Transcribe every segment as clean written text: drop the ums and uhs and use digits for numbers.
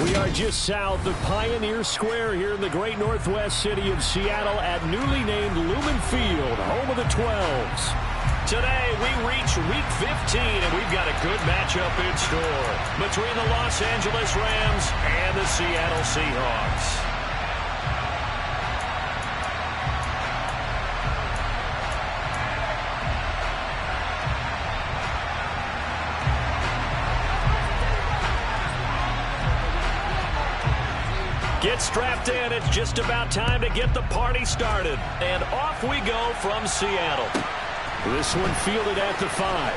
We are just south of Pioneer Square here in the great northwest city of Seattle at newly named Lumen Field, home of the 12s. Today, we reach Week 15, and we've got a good matchup in store between the Los Angeles Rams and the Seattle Seahawks. Get strapped in. It's just about time to get the party started. And off we go from Seattle. This one fielded at the 5.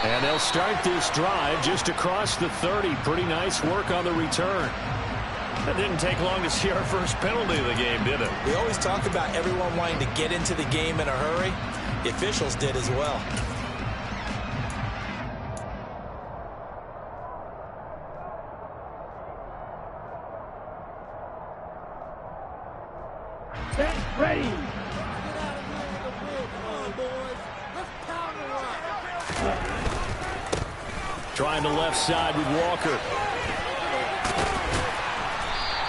And they'll start this drive just across the 30. Pretty nice work on the return. It didn't take long to see our first penalty of the game, did it? We always talk about everyone wanting to get into the game in a hurry. The officials did as well. Ready. Trying the left side with Walker.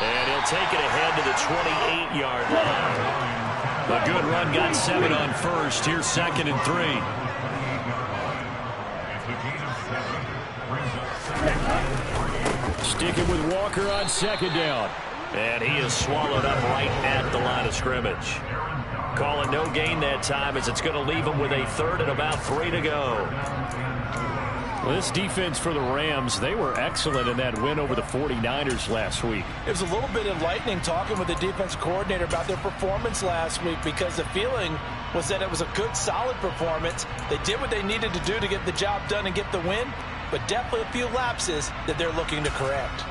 And he'll take it ahead to the 28-yard line. A good run, got 7 on first. Here's 2nd and 3. Sticking with Walker on 2nd down. And he is swallowed up right at the line of scrimmage. Calling no gain that time as it's going to leave him with a 3rd and about 3 to go. Well, this defense for the Rams, they were excellent in that win over the 49ers last week. It was a little bit enlightening talking with the defense coordinator about their performance last week because the feeling was that it was a good, solid performance. They did what they needed to do to get the job done and get the win, but definitely a few lapses that they're looking to correct.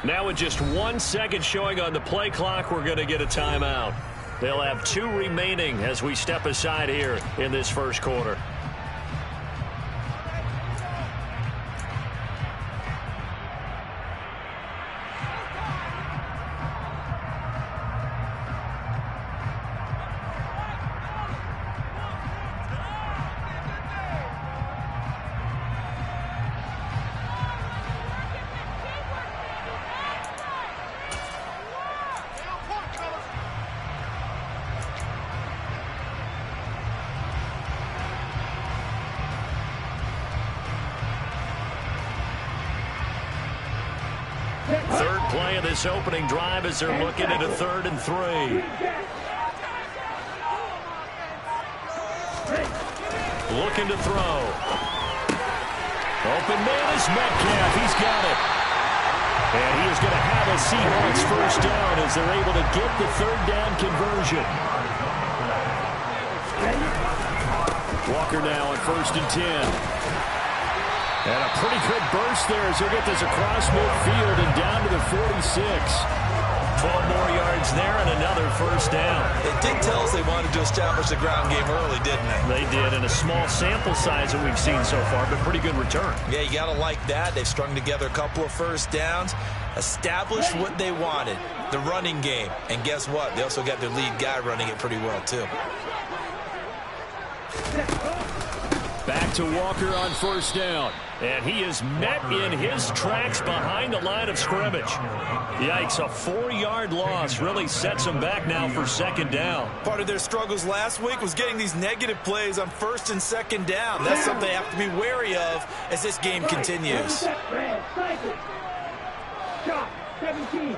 Now with just 1 second showing on the play clock, we're going to get a timeout. They'll have 2 remaining as we step aside here in this first quarter. Third play of this opening drive as they're looking at a 3rd and 3. Looking to throw. Open man is Metcalf. He's got it. And he is going to have a Seahawks first down as they're able to get the 3rd down conversion. Walker now on 1st and 10. And a pretty good burst there as he'll get this across midfield and down to the 46. 12 more yards there and another first down. They did tell us they wanted to establish the ground game early, didn't they? They did, in a small sample size that we've seen so far, but pretty good return. Yeah, you got to like that. They've strung together a couple of first downs, established what they wanted, the running game. And guess what? They also got their lead guy running it pretty well, too. Back to Walker on 1st down. And he is met in his tracks behind the line of scrimmage. Yikes, a 4-yard loss really sets them back now for 2nd down. Part of their struggles last week was getting these negative plays on 1st and 2nd down. That's something they have to be wary of as this game continues. Shot 17.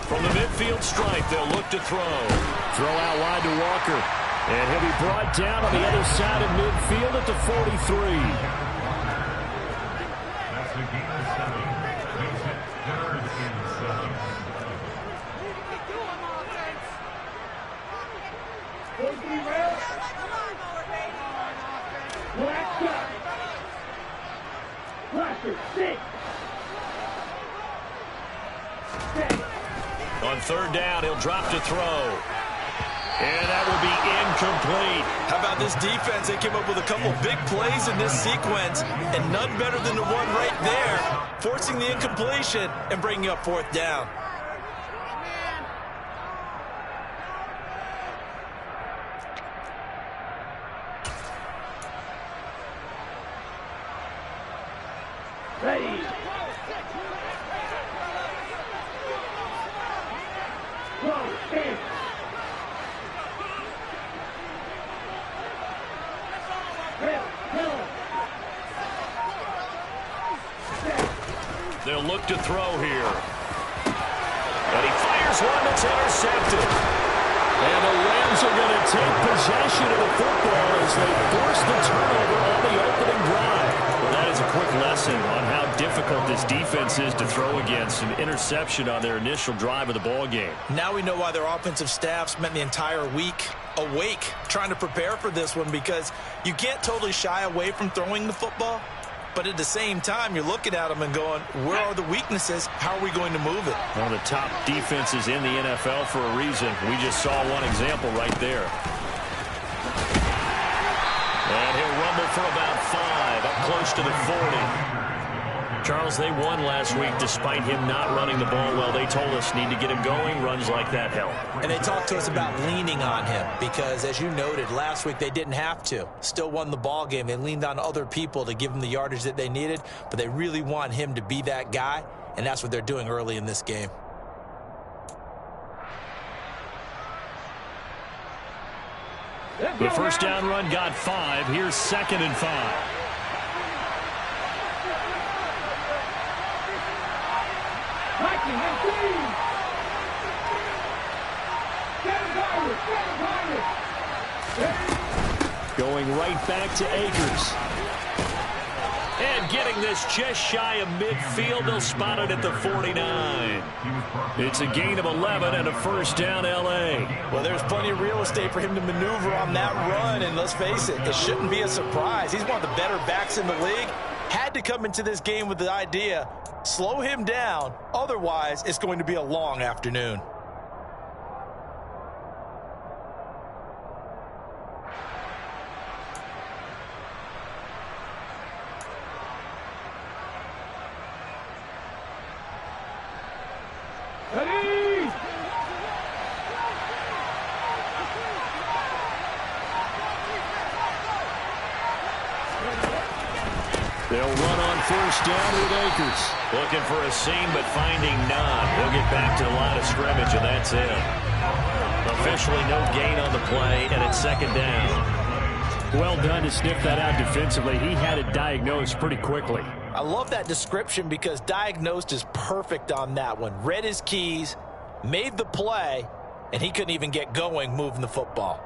From the midfield stripe, they'll look to throw. Throw out wide to Walker. And he'll be brought down on the other side of midfield at the 43. That's the game of 7. Makes it 3rd and 7. On 3rd down, he'll drop to throw. And that will be incomplete. How about this defense? They came up with a couple big plays in this sequence, and none better than the one right there, forcing the incompletion and bringing up fourth down. Ready. Go, stand. They'll look to throw here. And he fires one that's intercepted. And the Rams are going to take possession of the football as they force the turnover on the opening drive. Well, that is a quick lesson on how difficult this defense is to throw against. An interception on their initial drive of the ball game. Now we know why their offensive staff spent the entire week awake trying to prepare for this one, because you can't totally shy away from throwing the football. But at the same time, you're looking at them and going, where are the weaknesses? How are we going to move it? One of the top defenses in the NFL for a reason. We just saw one example right there. And he'll rumble for about 5, up close to the 40. Charles, they won last week despite him not running the ball well. They told us need to get him going. Runs like that help. And they talked to us about leaning on him because, as you noted, last week they didn't have to. Still won the ball game. They leaned on other people to give them the yardage that they needed, but they really want him to be that guy, and that's what they're doing early in this game. The first down run got 5. Here's 2nd and 5. Going right back to Akers. And getting this just shy of midfield. They'll spot it at the 49. It's a gain of 11 and a first down, L.A. Well, there's plenty of real estate for him to maneuver on that run, and let's face it, it shouldn't be a surprise. He's one of the better backs in the league. Had to come into this game with the idea, slow him down, otherwise it's going to be a long afternoon. Ready! They'll run on first down with Akers. Looking for a seam, but finding none. They'll get back to the line of scrimmage, and that's it. Officially no gain on the play, and it's 2nd down. Well done to sniff that out defensively. He had it diagnosed pretty quickly. I love that description because diagnosed is perfect on that one. Read his keys, made the play, and he couldn't even get going moving the football.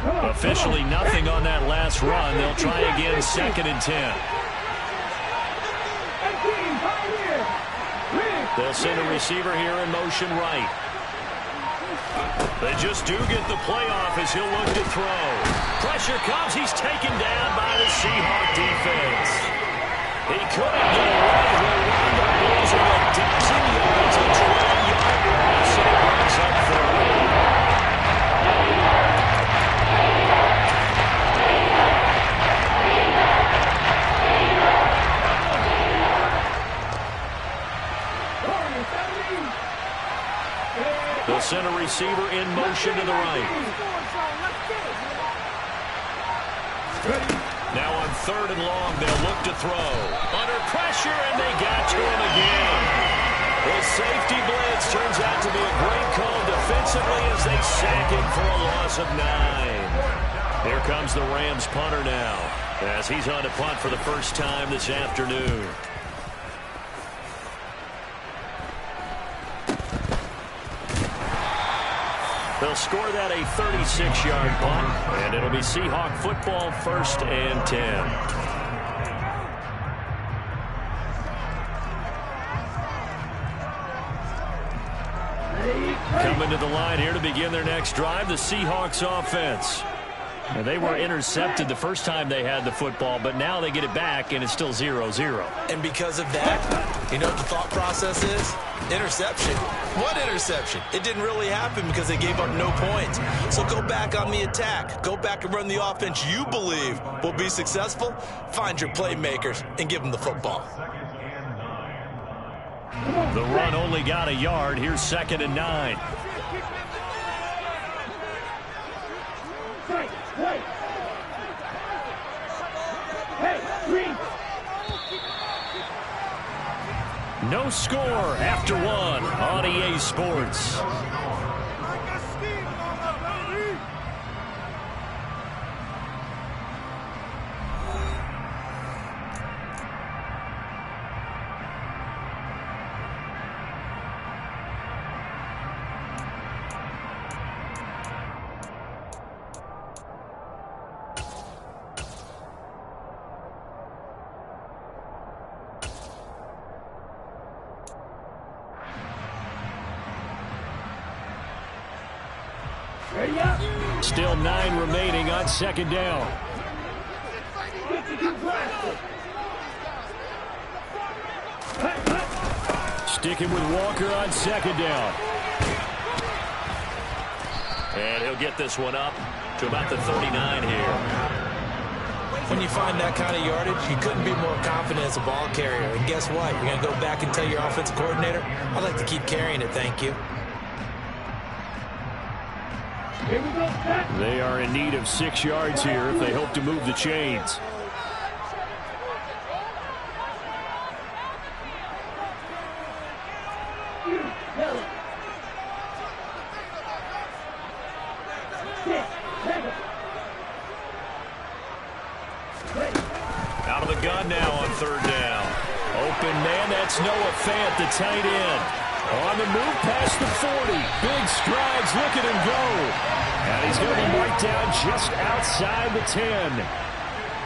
Officially nothing on that last run. They'll try again, 2nd and 10. They'll send a receiver here in motion right. They just do get the playoff as he'll look to throw. Pressure comes. He's taken down by the Seahawk defense. He couldn't get away. He'll wind up losing a dozen yards. A 12-yard loss, and it brings up 30. They'll send a receiver in motion to the right. Now on 3rd and long, they'll look to throw. Under pressure, and they got to him again. The safety blitz turns out to be a great call defensively as they sack him for a loss of 9. Here comes the Rams punter now as he's on to punt for the first time this afternoon. They'll score that a 36-yard punt, and it'll be Seahawk football, 1st and 10. Coming to the line here to begin their next drive, the Seahawks offense. Now, they were intercepted the first time they had the football, but now they get it back, and it's still 0-0. And because of that, you know what the thought process is? Interception. What interception? It didn't really happen because they gave up no points. So go back on the attack. Go back and run the offense you believe will be successful. Find your playmakers and give them the football. The run only got a yard. Here's 2nd and 9. No score after 1 on EA Sports. Still 9 remaining on 2nd down. Sticking with Walker on 2nd down. And he'll get this one up to about the 39 here. When you find that kind of yardage, you couldn't be more confident as a ball carrier. And guess what? You're going to go back and tell your offensive coordinator, I'd like to keep carrying it, thank you. They are in need of 6 yards here if they hope to move the chains. Out of the gun now on 3rd down. Open man, that's Noah Fant, the tight end. On the move past the 40. Big strides, look at him go. And he's going to be marked down just outside the 10.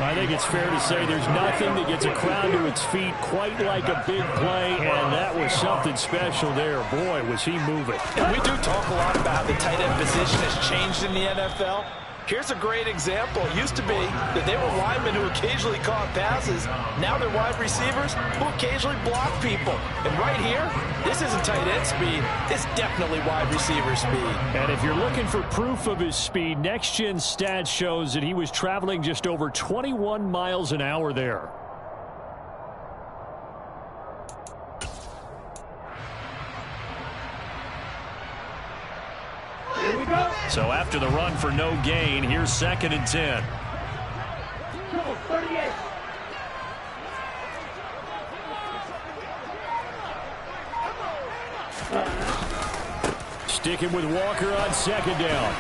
I think it's fair to say there's nothing that gets a crowd to its feet quite like a big play, and that was something special there. Boy, was he moving. And we do talk a lot about how the tight end position has changed in the NFL. Here's a great example. It used to be that they were linemen who occasionally caught passes. Now they're wide receivers who occasionally block people. And right here, this isn't tight end speed. It's definitely wide receiver speed. And if you're looking for proof of his speed, Next Gen Stats shows that he was traveling just over 21 miles an hour there. So after the run for no gain, here's 2nd and 10. Sticking with Walker on 2nd down.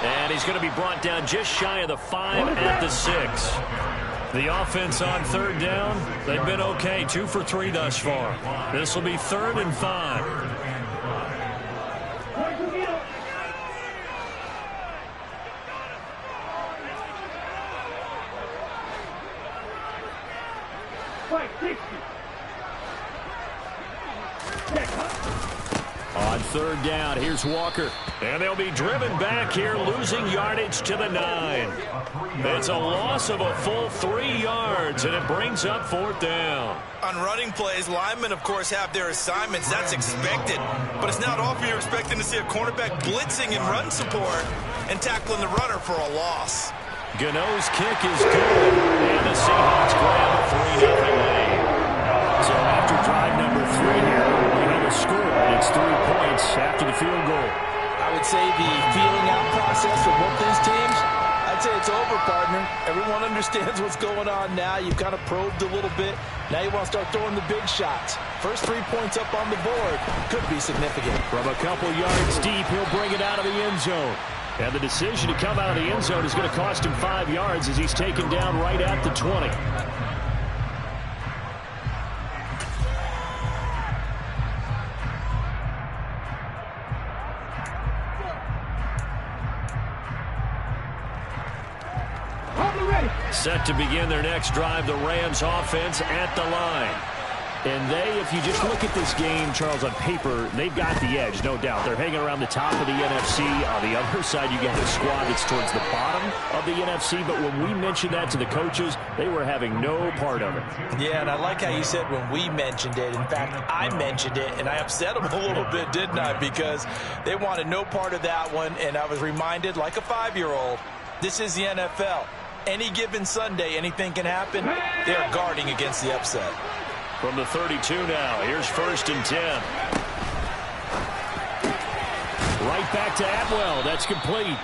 And he's going to be brought down just shy of the 5 at the 6. The offense on 3rd down, they've been okay. 2 for 3 thus far. This will be 3rd and 5. On 3rd down, here's Walker. And they'll be driven back here, losing yardage to the 9. It's a loss of a full 3 yards, and it brings up 4th down. On running plays, linemen, of course, have their assignments. That's expected. But it's not often you're expecting to see a cornerback blitzing in run support and tackling the runner for a loss. Gano's kick is good, and the Seahawks grab a 3-0 lead. So after drive number 3 here, we have a score, and it's 3 points after the field goal. I would say the feeling out process for both these teams, I'd say it's over, partner. Everyone understands what's going on now. You've kind of probed a little bit. Now you want to start throwing the big shots. First 3 points up on the board could be significant. From a couple yards deep, he'll bring it out of the end zone. And the decision to come out of the end zone is going to cost him 5 yards as he's taken down right at the 20. Set to begin their next drive, the Rams offense at the line. And they, if you just look at this game, Charles, on paper, they've got the edge, no doubt. They're hanging around the top of the NFC. On the other side, you got a squad that's towards the bottom of the NFC. But when we mentioned that to the coaches, they were having no part of it. Yeah, and I like how you said when we mentioned it. In fact, I mentioned it, and I upset them a little bit, didn't I? Because they wanted no part of that one, and I was reminded, like a 5-year-old, this is the NFL. Any given Sunday, anything can happen. They're guarding against the upset. From the 32 now, here's 1st and 10. Right back to Atwell. That's complete.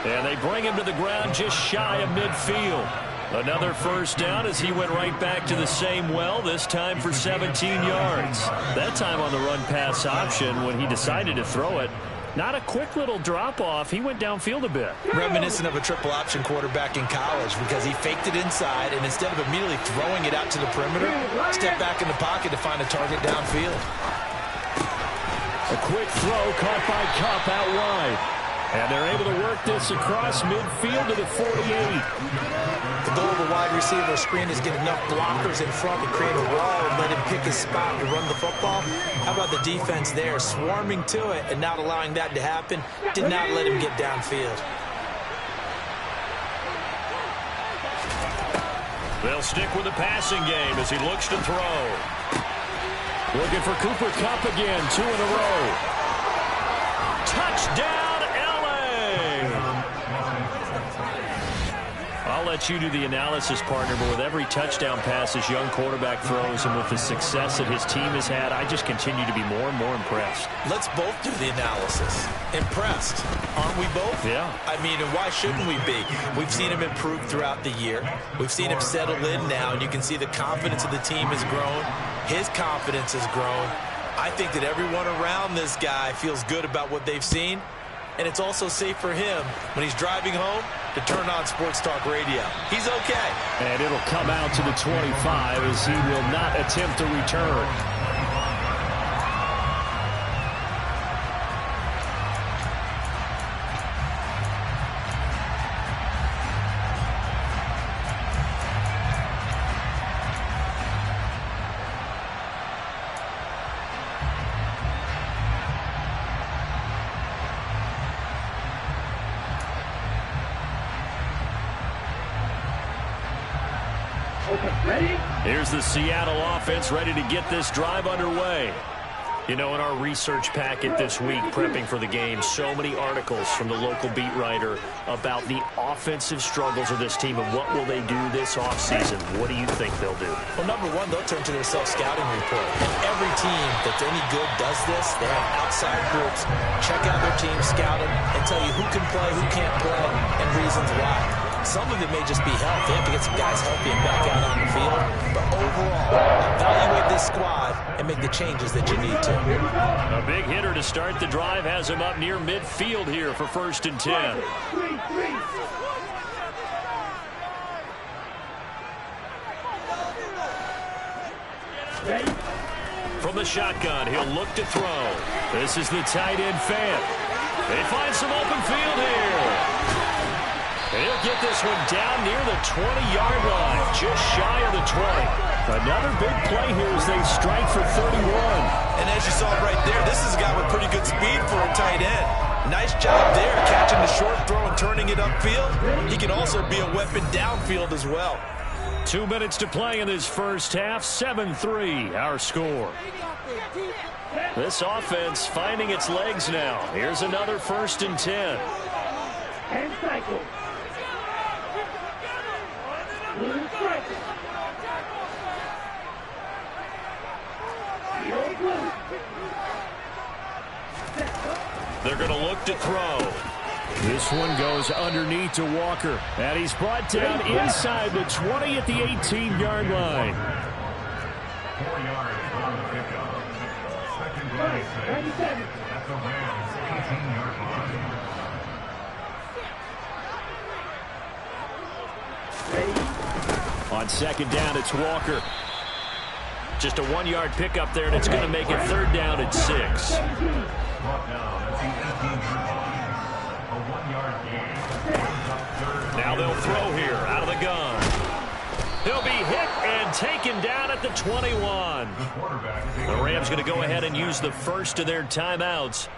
And they bring him to the ground just shy of midfield. Another 1st down as he went right back to the same well, this time for 17 yards. That time on the run-pass option when he decided to throw it. Not a quick little drop-off. He went downfield a bit. Reminiscent of a triple-option quarterback in college because he faked it inside, and instead of immediately throwing it out to the perimeter, stepped back in the pocket to find a target downfield. A quick throw caught by Kupp out wide. And they're able to work this across midfield to the 48. The goal of a wide receiver screen is get enough blockers in front to create a wall and let him pick his spot to run the football. How about the defense there, swarming to it and not allowing that to happen? Did not let him get downfield. They'll stick with the passing game as he looks to throw. Looking for Cooper Kupp again, 2 in a row. Touchdown! I'll let you do the analysis, partner, but with every touchdown pass this young quarterback throws and with the success that his team has had, I just continue to be more and more impressed. Let's both do the analysis. Impressed. Aren't we both? Yeah. I mean, and why shouldn't we be? We've seen him improve throughout the year. We've seen him settle in now, and you can see the confidence of the team has grown. His confidence has grown. I think that everyone around this guy feels good about what they've seen. And it's also safe for him when he's driving home to turn on Sports Talk Radio. He's okay. And it'll come out to the 25 as he will not attempt to return. Here's the Seattle offense ready to get this drive underway. You know, in our research packet this week, prepping for the game, so many articles from the local beat writer about the offensive struggles of this team and what will they do this offseason. What do you think they'll do? Well, number one, they'll turn to their self-scouting report. And every team that's any good does this. They have outside groups, check out their team, scout them, and tell you who can play, who can't play, and reasons why. Some of it may just be health. They have to get some guys healthy and back out on the field. But overall, evaluate this squad and make the changes that you need to. A big hitter to start the drive has him up near midfield here for 1st and 10. From the shotgun, he'll look to throw. This is the tight end Fant. They find some open field here. He'll get this one down near the 20-yard line, just shy of the 20. Another big play here as they strike for 31. And as you saw right there, this is a guy with pretty good speed for a tight end. Nice job there, catching the short throw and turning it upfield. He can also be a weapon downfield as well. 2 minutes to play in this first half, 7-3, our score. This offense finding its legs now. Here's another 1st and 10. And cycle. They're going to look to throw. This one goes underneath to Walker. And he's brought down inside the 20 at the 18-yard line. 4 yards on the pickup. 2nd and 6 at the Rams' 18-yard line. On 2nd down, it's Walker. Just a 1-yard pickup there, and it's going to make it 3rd down at 6. Brought down at the 18-yard line. A 1-yard gain. Now they'll throw here out of the gun. He'll be hit and and taken down at the 21. The Rams going to go ahead and use the first of their timeouts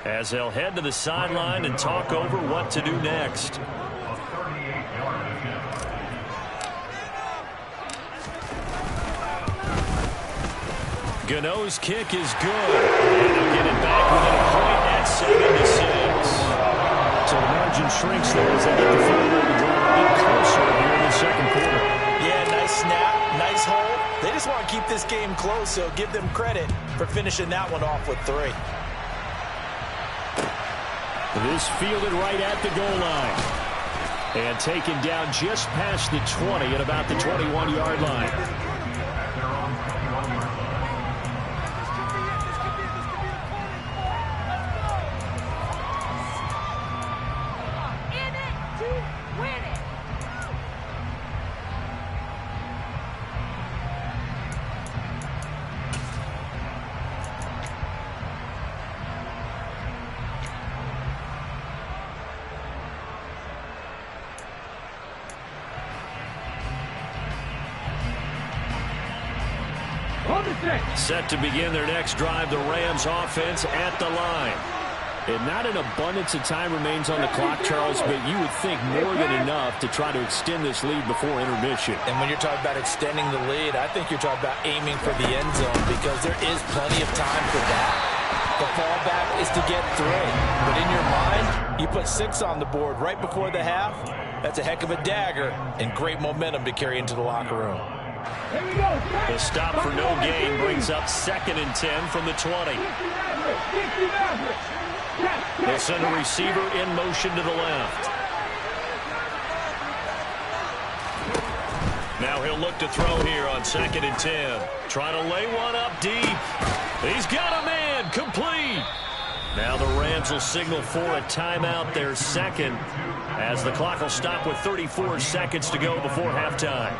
as they'll head to the sideline and talk over what to do next. Gano's kick is good. And they'll get it back within a point at 7-6. So the margin shrinks there as they get the field goal to draw a bit closer here in the second quarter. Yeah, nice snap, nice hold. They just want to keep this game close, so give them credit for finishing that one off with 3. This fielded right at the goal line. And taken down just past the 20 at about the 21-yard line. Set to begin their next drive, the Rams offense at the line. And not an abundance of time remains on the clock, Charles, but you would think more than enough to try to extend this lead before intermission. And when you're talking about extending the lead, I think you're talking about aiming for the end zone because there is plenty of time for that. The fallback is to get 3. But in your mind, you put 6 on the board right before the half. That's a heck of a dagger and great momentum to carry into the locker room. The stop for no gain brings up 2nd and 10 from the 20. They'll send a receiver in motion to the left. Now he'll look to throw here on 2nd and 10. Trying to lay one up deep. He's got a man. Complete. Now the Rams will signal for a timeout, their second, as the clock will stop with 34 seconds to go before halftime.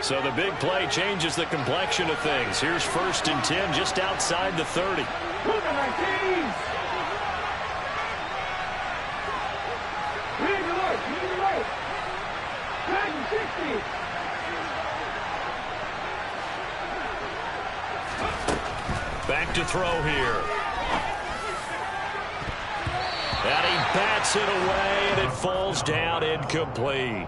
So the big play changes the complexion of things. Here's 1st and 10 just outside the 30. Back to throw here. And he bats it away, and it falls down incomplete.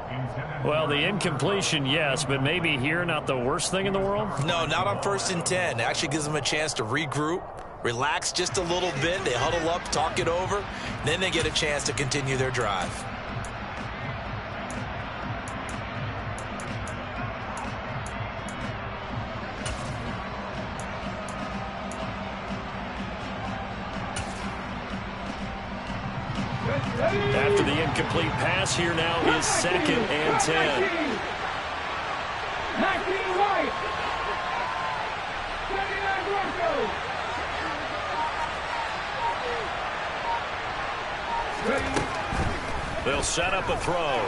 Well, the incompletion, yes, but maybe here not the worst thing in the world? No, not on 1st and 10. It actually gives them a chance to regroup, relax just a little bit. They huddle up, talk it over. Then they get a chance to continue their drive. After the incomplete pass, here now is 2nd and 10. They'll set up a throw.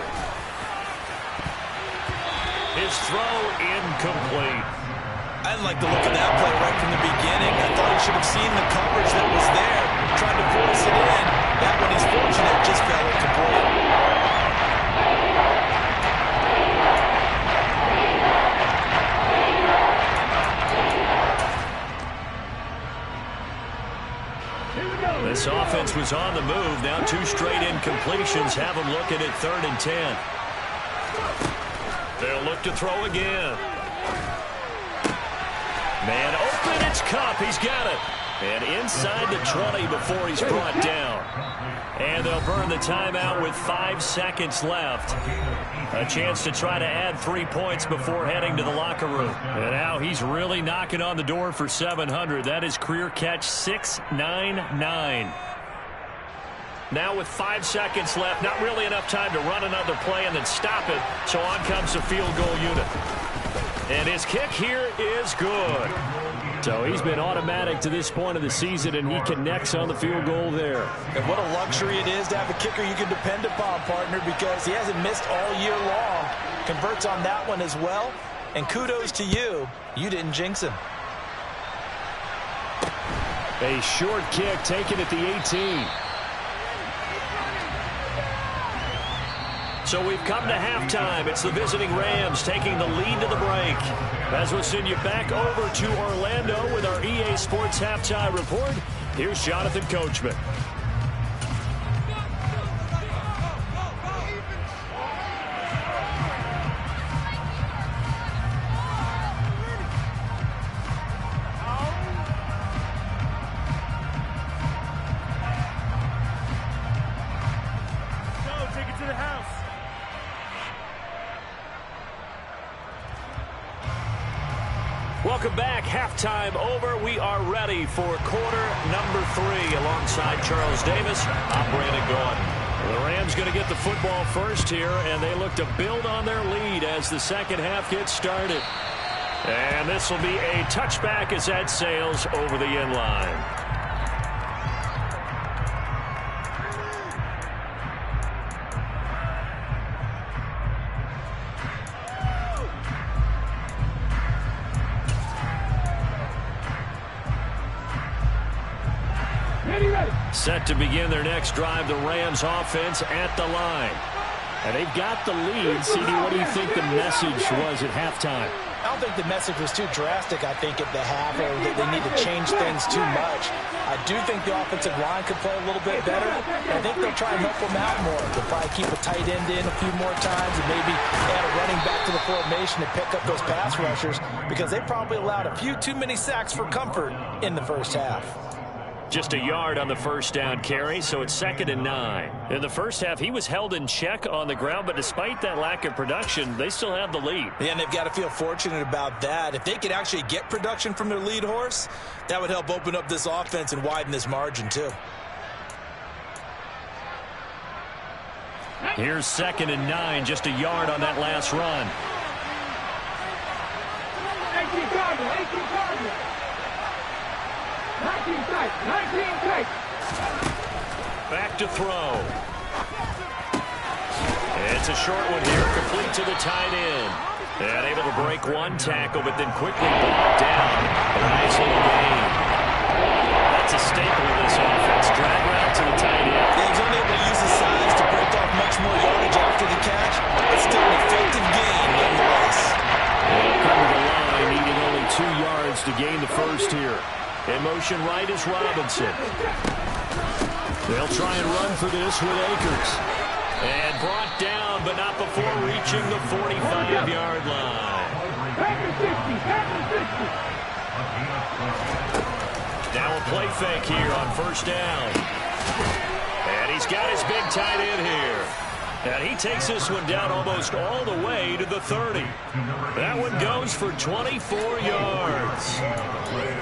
His throw incomplete. I didn't like the look of that play right from the beginning. I thought he should have seen the coverage that was there, trying to force it in. That one, he's fortunate, just fell incomplete. This offense was on the move. Now 2 straight incompletions have them looking at 3rd and 10. They'll look to throw again. Man open, it's Cup. He's got it. And inside the 20 before he's brought down. And they'll burn the timeout with 5 seconds left. A chance to try to add 3 points before heading to the locker room. And now he's really knocking on the door for 700. That is career catch 699. Now with 5 seconds left, not really enough time to run another play and then stop it. So on comes the field goal unit. And his kick here is good. So he's been automatic to this point of the season, and he connects on the field goal there. And what a luxury it is to have a kicker you can depend upon, partner, because he hasn't missed all year long. Converts on that one as well. And kudos to you. You didn't jinx him. A short kick taken at the 18. So we've come to halftime. It's the visiting Rams taking the lead to the break. As we'll send you back over to Orlando with our EA Sports Halftime Report, here's Jonathan Coachman. Welcome back. Halftime over. We are ready for quarter number 3 alongside Charles Davis. I'm Brandon Gaudin. The Rams going to get the football first here, and they look to build on their lead as the second half gets started. And this will be a touchback as that sails over the end line. Set to begin their next drive, the Rams offense at the line. And they've got the lead. CD, what do you think the message was at halftime? I don't think the message was too drastic, I think, at the half, or that they need to change things too much. I do think the offensive line could play a little bit better. I think they'll try and help them out more. They'll probably keep a tight end in a few more times and maybe add a running back to the formation to pick up those pass rushers, because they probably allowed a few too many sacks for comfort in the first half. Just a yard on the first down carry, so it's 2nd and 9. In the first half, he was held in check on the ground, but despite that lack of production, they still have the lead. Yeah, and they've got to feel fortunate about that. If they could actually get production from their lead horse, that would help open up this offense and widen this margin, too. Here's 2nd and 9, just a yard on that last run. 18 Cardinals. 19 tight. Back to throw. It's a short one here, complete to the tight end. And able to break one tackle, but then quickly brought down. A nice little gain. That's a staple of this offense. Drag route to the tight end. Yeah, he's only able to use his size to break off much more yardage after the catch, but still an effective gain nonetheless. And come to the line, needing only 2 yards to gain the first here. In motion right is Robinson. They'll try and run for this with Akers. And brought down, but not before reaching the 45-yard line. Now a play fake here on first down. And he's got his big tight end here. And he takes this one down almost all the way to the 30. That one goes for 24 yards.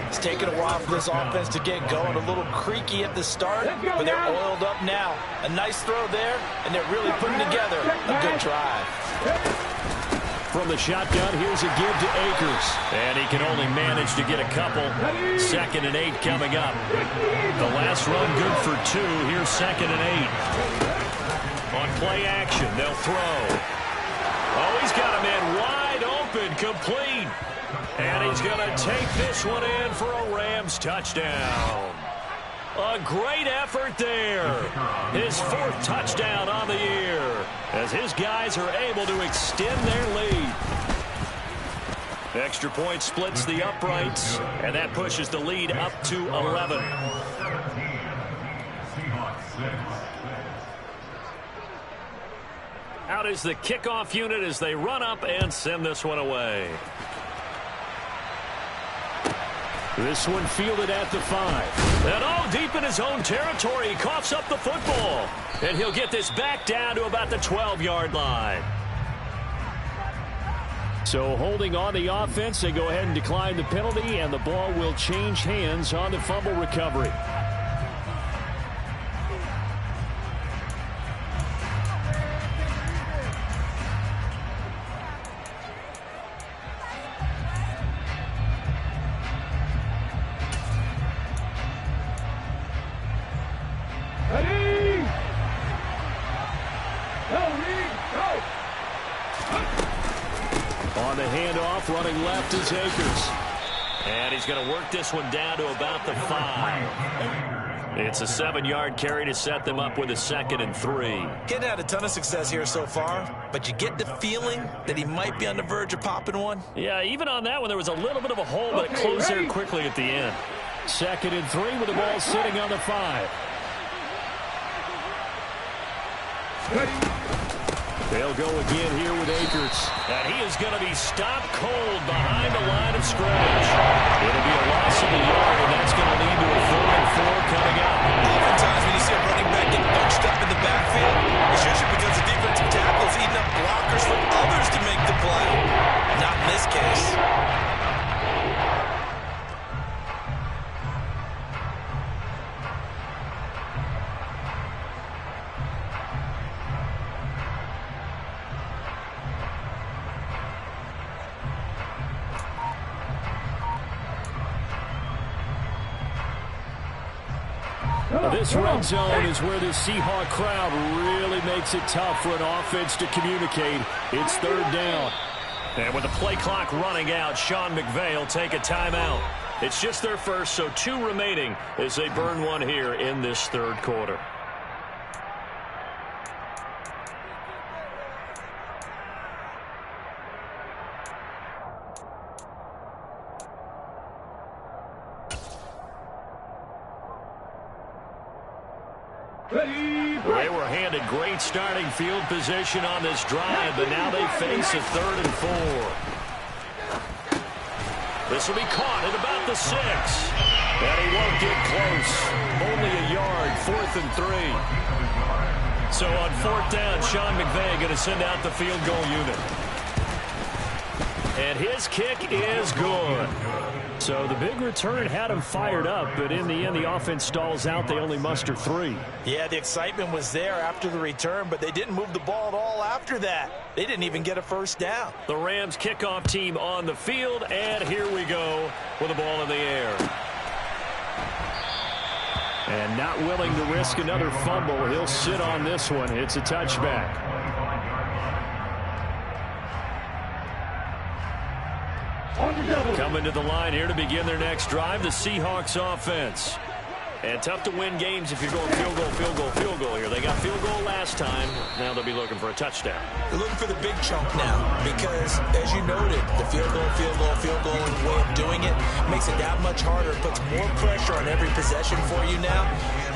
It's taken a while for this offense to get going. A little creaky at the start, but they're oiled up now. A nice throw there, and they're really putting together a good drive. From the shotgun, here's a give to Akers. And he can only manage to get a couple. 2nd and 8 coming up. The last run good for 2. Here's 2nd and 8. On play action, they'll throw. Oh, he's got a man wide open, complete. And he's going to take this one in for a Rams touchdown. A great effort there. His 4th touchdown on the year as his guys are able to extend their lead. Extra point splits the uprights, and that pushes the lead up to 11. Out is the kickoff unit as they run up and send this one away. This one fielded at the 5. And deep in his own territory, he coughs up the football. And he'll get this back down to about the 12-yard line. So holding on the offense, they go ahead and decline the penalty, and the ball will change hands on the fumble recovery. On the handoff, running left is Akers. And he's going to work this one down to about the 5. It's a 7-yard carry to set them up with a 2nd and 3. Getting had a ton of success here so far, but you get the feeling that he might be on the verge of popping one. Yeah, even on that one, there was a little bit of a hole, but it closed there quickly at the end. 2nd and 3 with the ball sitting on the 5. They'll go again here with Akers. And he is going to be stopped cold behind the line of scrimmage. It'll be a loss of a yard, and that's going to lead to a 3rd and 4 coming up. Oftentimes when you see a running back get bunched up in the backfield, it's usually because the defensive tackle is eating up blockers for others to make the play. Not in this case. This red zone is where the Seahawk crowd really makes it tough for an offense to communicate. It's 3rd down. And with the play clock running out, Sean McVay will take a timeout. It's just their first, so 2 remaining as they burn one here in this 3rd quarter. They were handed great starting field position on this drive, but now they face a 3rd and 4. This will be caught at about the 6. And he won't get close. Only a yard, 4th and 3. So on 4th down, Sean McVay going to send out the field goal unit. And his kick is good. So the big return had him fired up, but in the end, the offense stalls out. They only muster 3. Yeah, the excitement was there after the return, but they didn't move the ball at all after that. They didn't even get a 1st down. The Rams kickoff team on the field, and here we go with the ball in the air. And not willing to risk another fumble, he'll sit on this one. It's a touchback. Coming to the line here to begin their next drive, the Seahawks offense. And tough to win games if you're going field goal, field goal, field goal here. They got field goal last time. Now they'll be looking for a touchdown. They're looking for the big chunk now because, as you noted, the field goal, and way of doing it makes it that much harder. It puts more pressure on every possession for you now.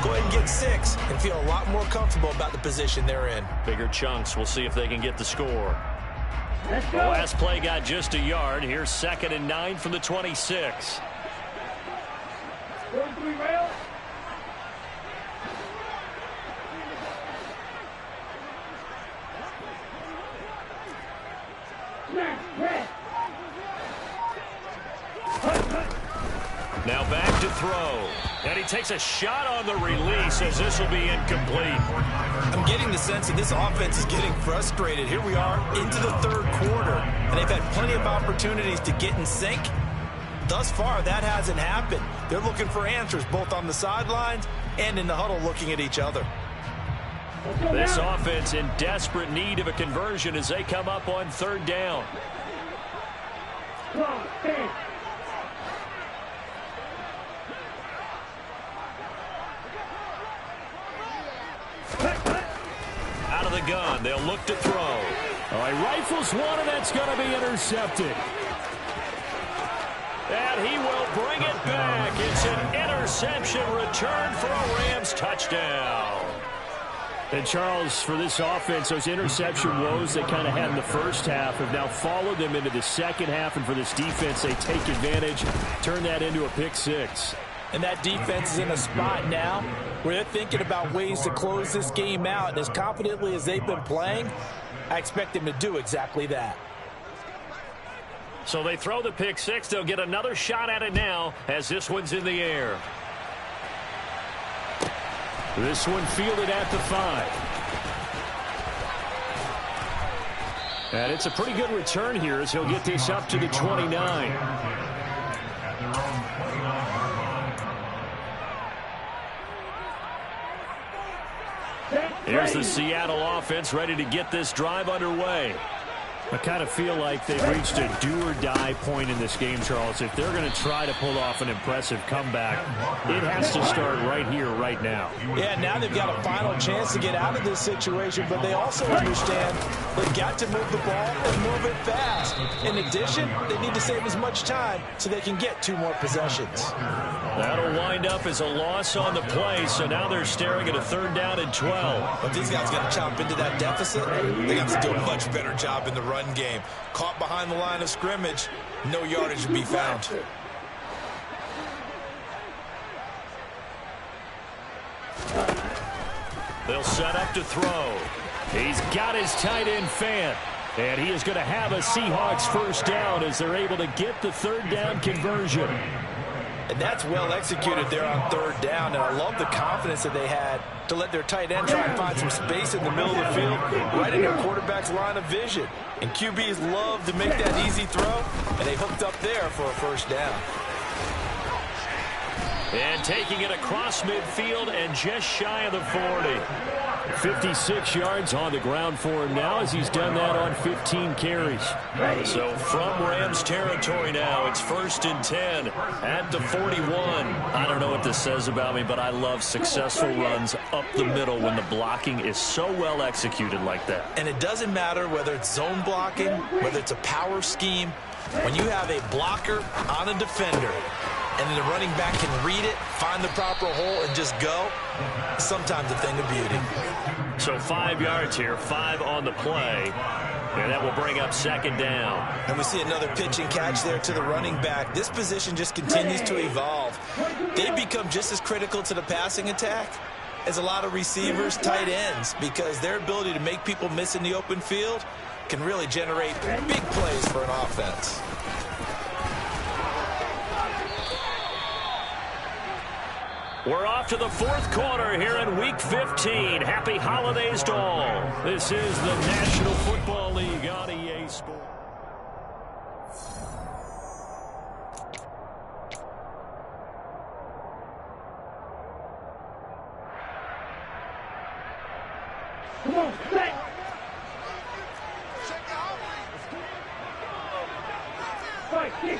Go ahead and get 6 and feel a lot more comfortable about the position they're in. Bigger chunks. We'll see if they can get the score. The last play got just a yard. Here's 2nd and 9 from the 26. Now back to throw. And he takes a shot on the release as this will be incomplete. I'm getting the sense that this offense is getting frustrated. Here we are into the 3rd quarter, and they've had plenty of opportunities to get in sync. Thus far, that hasn't happened. They're looking for answers both on the sidelines and in the huddle looking at each other. This offense in desperate need of a conversion as they come up on 3rd down. Out of the gun, they'll look to throw. All right, rifles one, and that's going to be intercepted. And he will bring it back. It's an interception return for a Rams touchdown. And Charles, for this offense, those interception woes they kind of had in the first half have now followed them into the second half. And for this defense, they take advantage, turn that into a pick 6. And that defense is in a spot now where they're thinking about ways to close this game out. And as confidently as they've been playing, I expect them to do exactly that. So they throw the pick 6. They'll get another shot at it now as this one's in the air. This one fielded at the 5. And it's a pretty good return here as he'll get this up to the 29. Here's the Seattle offense ready to get this drive underway. I kind of feel like they've reached a do-or-die point in this game, Charles. If they're going to try to pull off an impressive comeback, it has to start right here, right now. Yeah, now they've got a final chance to get out of this situation, but they also understand they've got to move the ball and move it fast. In addition, they need to save as much time so they can get 2 more possessions. That'll wind up as a loss on the play, so now they're staring at a 3rd down and 12. But these guys got to chop into that deficit. They got to do a much better job in the run game. Caught behind the line of scrimmage, no yardage to be found. They'll set up to throw. He's got his tight end Fant. And he is going to have a Seahawks 1st down as they're able to get the 3rd down conversion. And that's well executed there on 3rd down. And I love the confidence that they had to let their tight end try and find some space in the middle of the field, right in their quarterback's line of vision. And QBs love to make that easy throw, and they hooked up there for a 1st down. And taking it across midfield and just shy of the 40. 56 yards on the ground for him now as he's done that on 15 carries. So from Rams territory now, it's 1st and 10 at the 41. I don't know what this says about me, but I love successful runs up the middle when the blocking is so well executed like that. And it doesn't matter whether it's zone blocking, whether it's a power scheme. When you have a blocker on a defender, and then the running back can read it, find the proper hole, and just go, sometimes a thing of beauty. So 5 yards here, 5 on the play, and that will bring up 2nd down. And we see another pitch and catch there to the running back. This position just continues to evolve. They become just as critical to the passing attack as a lot of receivers, tight ends, because their ability to make people miss in the open field can really generate big plays for an offense. We're off to the 4th quarter here in Week 15. Happy holidays to all. This is the National Football League on EA Sports. Come on, set. Fight, kick.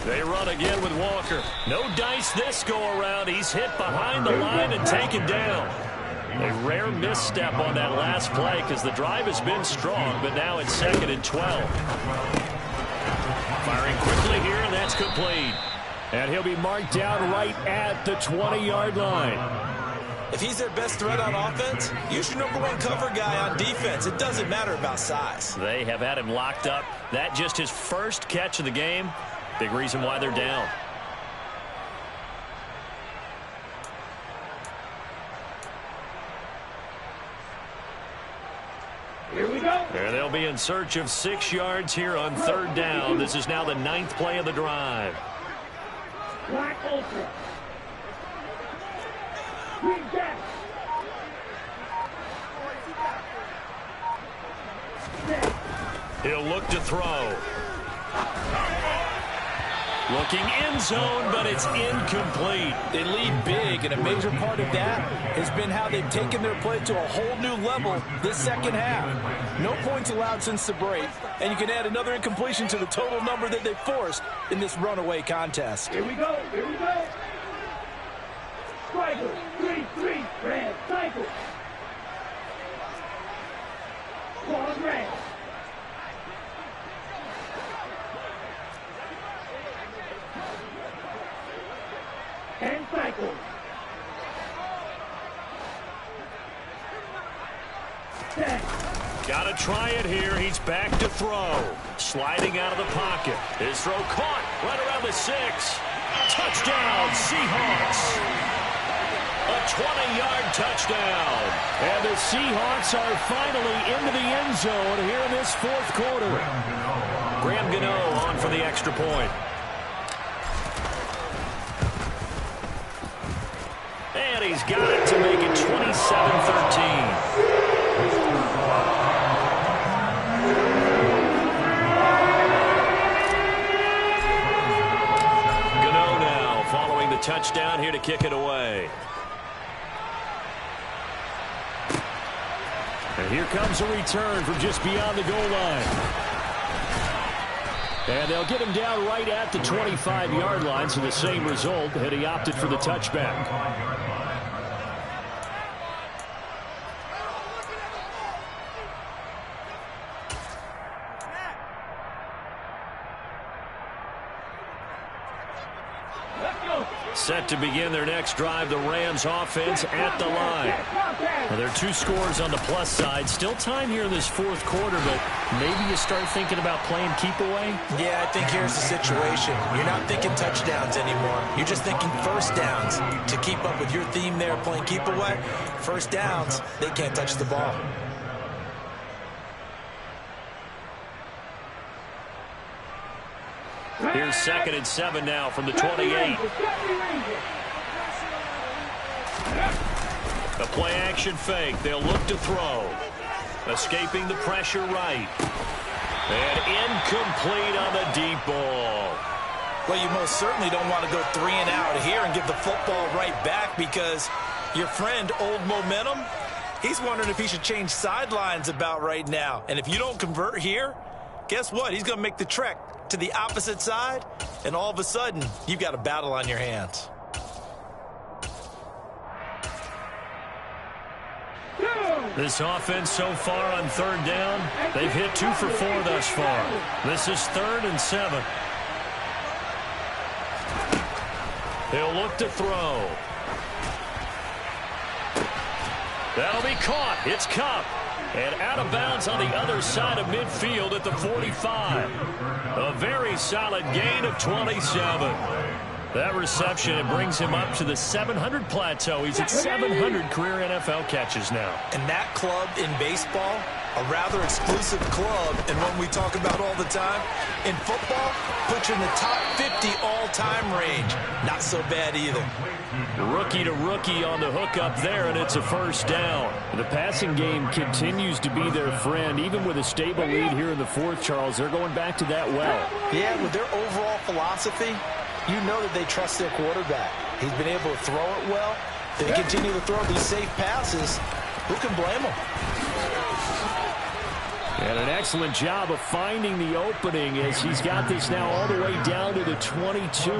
They run again with Walker. No dice this go-around. He's hit behind the line and taken down. A rare misstep on that last play because the drive has been strong, but now it's 2nd and 12. Firing quickly here, and that's complete. And he'll be marked down right at the 20-yard line. If he's their best threat on offense, use your #1 cover guy on defense. It doesn't matter about size. They have had him locked up. That just his first catch of the game. Big reason why they're down. Here we go. And they'll be in search of 6 yards here on 3rd down. This is now the 9th play of the drive. Black Ultra. Green Jack. He'll look to throw. Looking end zone, but it's incomplete. They lead big, and a major part of that has been how they've taken their play to a whole new level this 2nd half. No points allowed since the break, and you can add another incompletion to the total number that they forced in this runaway contest. Here we go. Here we go. Striker. 3-3. Red. Cycle. One red. And cycle. Got to try it here. He's back to throw. Sliding out of the pocket. His throw caught right around the 6. Touchdown, Seahawks. A 20-yard touchdown. And the Seahawks are finally into the end zone here in this 4th quarter. Graham Gano on for the extra point. And he's got it to make it 27-13. touchdown here to kick it away. And here comes a return from just beyond the goal line. And they'll get him down right at the 25-yard line, so the same result had he opted for the touchback. Set to begin their next drive, the Rams offense at the line. Well, there are 2 scores on the plus side. Still time here in this fourth quarter, but maybe you start thinking about playing keep away? Yeah, I think here's the situation. You're not thinking touchdowns anymore. You're just thinking first downs. To keep up with your theme there, playing keep away, first downs, they can't touch the ball. Here's 2nd and 7 now from the 28. A play-action fake. They'll look to throw. Escaping the pressure right. And incomplete on the deep ball. Well, you most certainly don't want to go 3 and out here and give the football right back, because your friend, Old Momentum, he's wondering if he should change sidelines about right now. And if you don't convert here, guess what? He's going to make the trek to the opposite side, and all of a sudden, you've got a battle on your hands. This offense so far on 3rd down, they've hit 2 for 4 thus far. This is 3rd and 7. They'll look to throw. That'll be caught. It's Kupp. And out of bounds on the other side of midfield at the 45. A very solid gain of 27. That reception, it brings him up to the 700 plateau. He's at 700 career NFL catches now. And that club in baseball, a rather exclusive club, and one we talk about all the time. In football, puts you in the top 50 all-time range. Not so bad either. Rookie to rookie on the hook up there, and it's a first down. The passing game continues to be their friend. Even with a stable lead here in the fourth, Charles, they're going back to that well. Yeah, with their overall philosophy, you know that they trust their quarterback. He's been able to throw it well. They continue to throw these safe passes. Who can blame them? And an excellent job of finding the opening as he's got this now all the way down to the 22.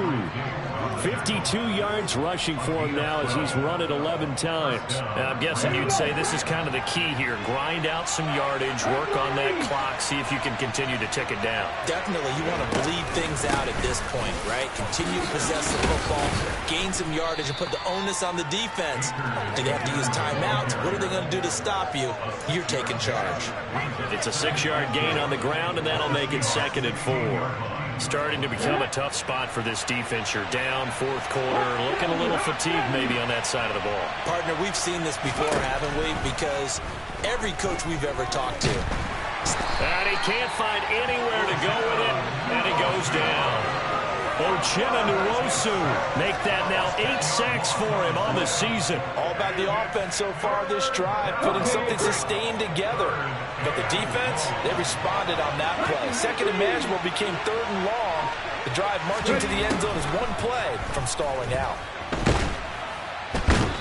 52 yards rushing for him now as he's run it 11 times. And I'm guessing you'd say this is kind of the key here. Grind out some yardage, work on that clock, see if you can continue to tick it down. Definitely, you want to bleed things out at this point, right? Continue to possess the football, gain some yardage, and put the onus on the defense. Do they have to use timeouts? What are they going to do to stop you? You're taking charge. It's a 6-yard gain on the ground, and that'll make it 2nd and 4. Starting to become a tough spot for this defense. You're down, fourth quarter, looking a little fatigued maybe on that side of the ball. Partner, we've seen this before, haven't we? Because every coach we've ever talked to. And he can't find anywhere to go with it, and he goes down. Uchenna-Nwosu make that now 8 sacks for him on the season. All about the offense so far this drive, putting something sustained together. But the defense, they responded on that play. 2nd and manageable became 3rd and long. The drive marching to the end zone is 1 play from stalling out.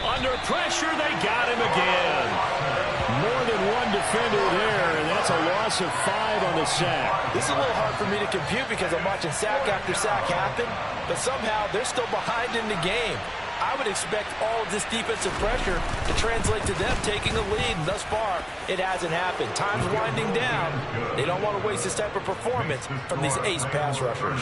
Under pressure, they got him again. More than one defender there, and that's a loss of 5 on the sack. This is a little hard for me to compute because I'm watching sack after sack happen, but somehow they're still behind in the game. I would expect all of this defensive pressure to translate to them taking a lead, and thus far, it hasn't happened. Time's winding down. They don't want to waste this type of performance from these ace pass rushers.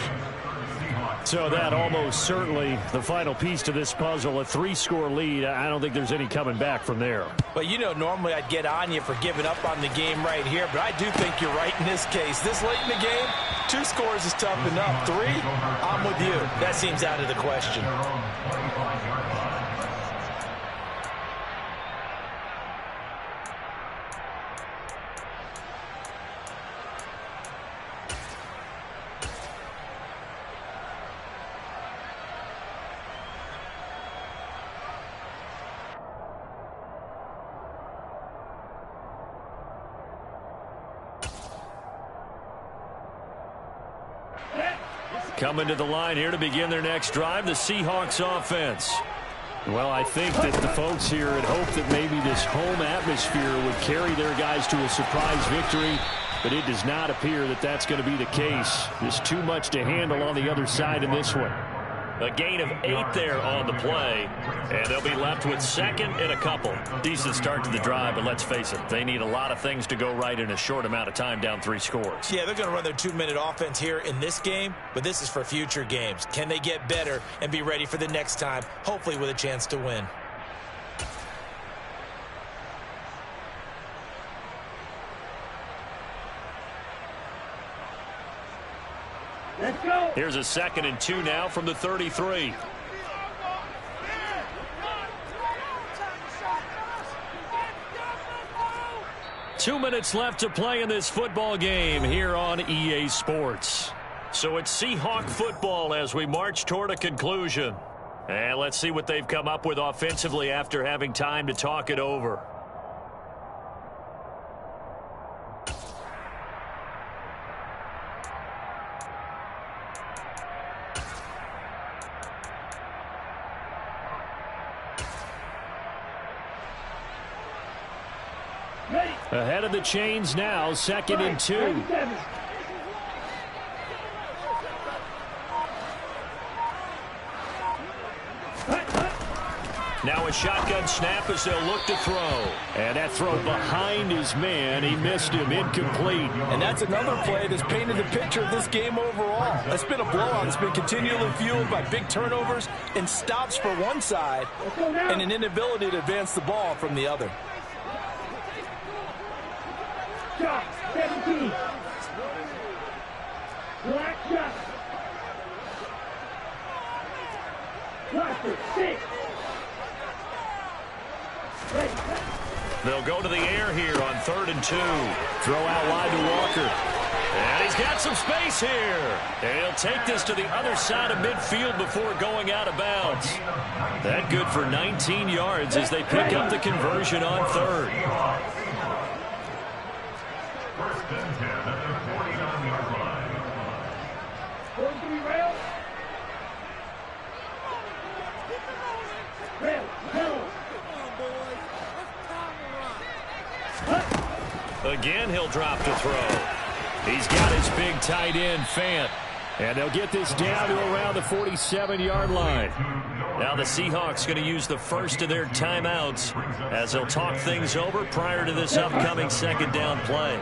So that almost certainly the final piece to this puzzle, a 3-score lead. I don't think there's any coming back from there. Well, you know, normally I'd get on you for giving up on the game right here, but I do think you're right in this case. This late in the game, 2 scores is tough enough. 3, I'm with you. That seems out of the question. Coming to the line here to begin their next drive, the Seahawks offense. Well, I think that the folks here had hoped that maybe this home atmosphere would carry their guys to a surprise victory, but it does not appear that that's going to be the case. There's too much to handle on the other side in this one. A gain of 8 there on the play, and they'll be left with second and a couple. Decent start to the drive, but let's face it, they need a lot of things to go right in a short amount of time, down 3 scores. Yeah, they're going to run their 2-minute offense here in this game, but this is for future games. Can they get better and be ready for the next time, hopefully with a chance to win? Let's go. Here's a 2nd and 2 now from the 33. Two minutes left to play in this football game here on EA Sports. So it's Seahawk football as we march toward a conclusion. And let's see what they've come up with offensively after having time to talk it over. Ahead of the chains now, 2nd and 2. Now a shotgun snap as they'll look to throw. And that throw behind his man, he missed him, incomplete. And that's another play that's painted the picture of this game overall. It's been a blowout. It's been continually fueled by big turnovers and stops for one side and an inability to advance the ball from the other. Shot 17. Black shot. Cluster 6. They'll go to the air here on 3rd and 2. Throw out wide to Walker. And he's got some space here. And he'll take this to the other side of midfield before going out of bounds. That good for 19 yards as they pick up the conversion on 3rd. First and 10 at the 49-yard line. 43 rail. Rail. Again, he'll drop to throw. He's got his big tight end, Fant. And they'll get this down to around the 47-yard line. Now the Seahawks going to use the first of their timeouts as they'll talk things over prior to this upcoming 2nd down play.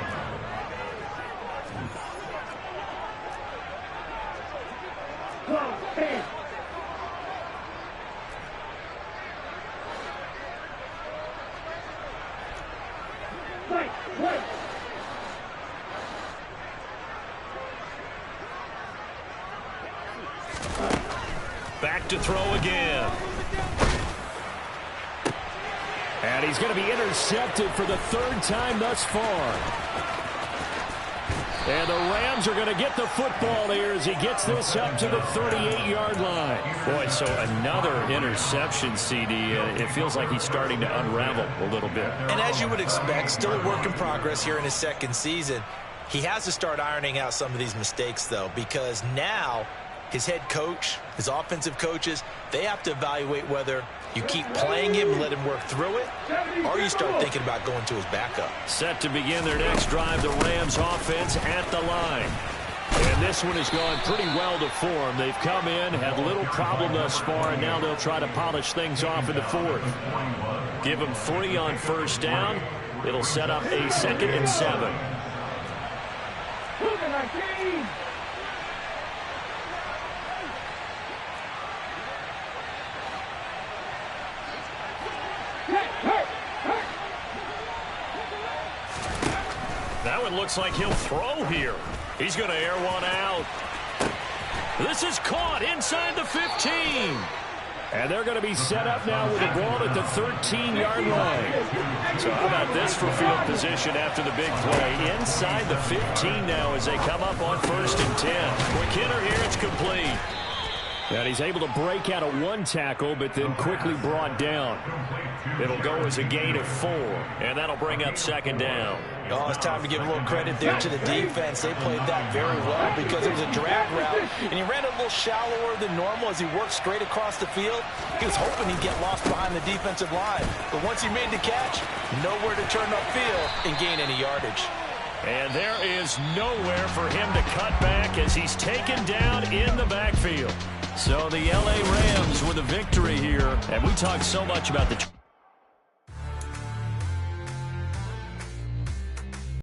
Back to throw again. And he's going to be intercepted for the 3rd time thus far. And the Rams are going to get the football here as he gets this up to the 38-yard line. Boy, so another interception, CD. It feels like he's starting to unravel a little bit. And as you would expect, still a work in progress here in his 2nd season. He has to start ironing out some of these mistakes, though, because now his head coach, his offensive coaches, they have to evaluate whether you keep playing him and let him work through it, or you start thinking about going to his backup. Set to begin their next drive, the Rams offense at the line. And this one has gone pretty well to form. They've come in, had little problem thus far, and now they'll try to polish things off in the 4th. Give them 3 on 1st down. It'll set up a 2nd and 7. That one looks like he'll throw here. He's going to air one out. This is caught inside the 15. And they're going to be set up now with the ball at the 13-yard line. So how about this for field position after the big play? Inside the 15 now as they come up on 1st and 10. Quick hitter here, it's complete. And he's able to break out of one tackle, but then quickly brought down. It'll go as a gain of 4, and that'll bring up second down. Oh, it's time to give a little credit there to the defense. They played that very well because it was a drag route, and he ran a little shallower than normal as he worked straight across the field. He was hoping he'd get lost behind the defensive line, but once he made the catch, nowhere to turn upfield and gain any yardage. And there is nowhere for him to cut back as he's taken down in the backfield. So the LA Rams with a victory here, and we talked so much about the